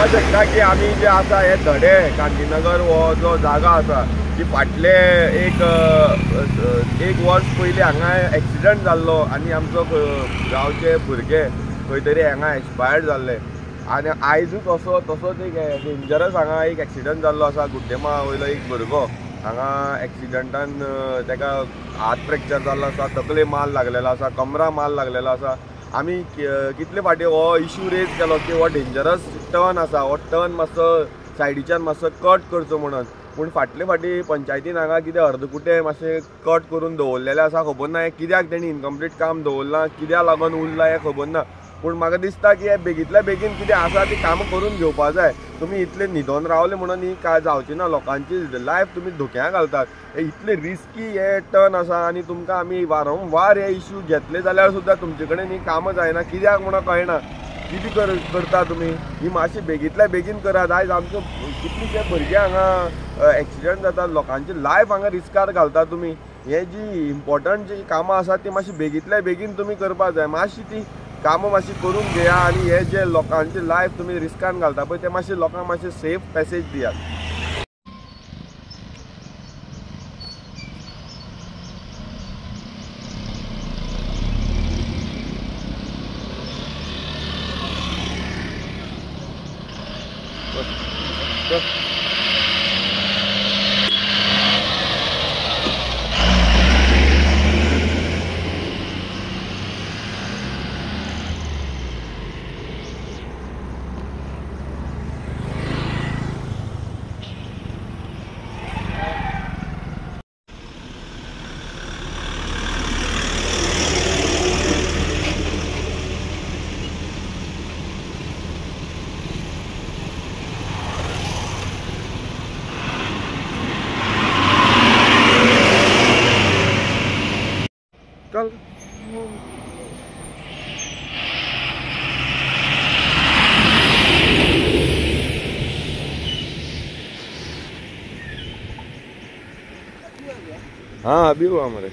पळोवपाक शकता की आमी जे आसा हे धडे गांधीनगर हो जो जागा आसा की फाटले एक वर्स पयलीं हांगा एक्सिडंट जाल्लो आनी आमचो गांवचे भुरगे खंय तरी हांगा एक्सपायर्ड जाल्ले आनी आयजूच तसोच एक डेंजरस हांगा एक एक्सिडंट जाल्लो आसा गुड्डेमा वयलो एक भुरगो हांगा एक्सिडंटान ताका हात फ्रॅक्चर जाल्लो आसा तकले माल लागलेलो आसा कमरा माल लागलेलो आसा आमी कितले फाटी हो इश्यू रेज केलो की हो डेंजरस टर्न आसा हो टर्न मातसो सायडीच्यान मातसो कट करचो म्हणून पूण फाटले फाटी पंचायतीन हांगा कितें अर्दकुटे मातशें कट करून दवरलेले आसा खबर ना हे कित्याक तेणी इनकम्प्लीट काम दवरलां कित्याक लागून उरलां हें खबर ना पूण म्हाका दिसता की हे बेगींतल्या बेगीन कितें आसा ती कामां करून घेवपा जाय तुमी इतले न्हिदोन रावले म्हणून ही काय जावची ना लोकांची लायफ तुमी धोक्यान घालतात हे इतले रिस्की हे टर्न आसा आनी तुमकां आमी वारंवार हे इश्यू घेतले जाल्यार सुद्दां तुमचे कडेन ही कामां जायना कित्याक म्हणून कळना कितें करता तुमी ही मातशी बेगींतल्या बेगीन करात आयज आमचो कितलीशे भुरगे हांगा एक्सिडंट जातात लोकांची लायफ हांगा रिस्कार घालता तुमी हे जी इम्पॉर्टंट जी कामां आसा ती मातशी बेगींतल्या बेगीन तुमी करपाक जाय मातशी ती कामां मातशी करून घेया आनी हे जे लोकांची लायफ तुमी रिस्कान घालता पळय ते मातशे लोकांक मातशे सेफ पॅसेज दियात चल हाँ अभी हुआ हमारे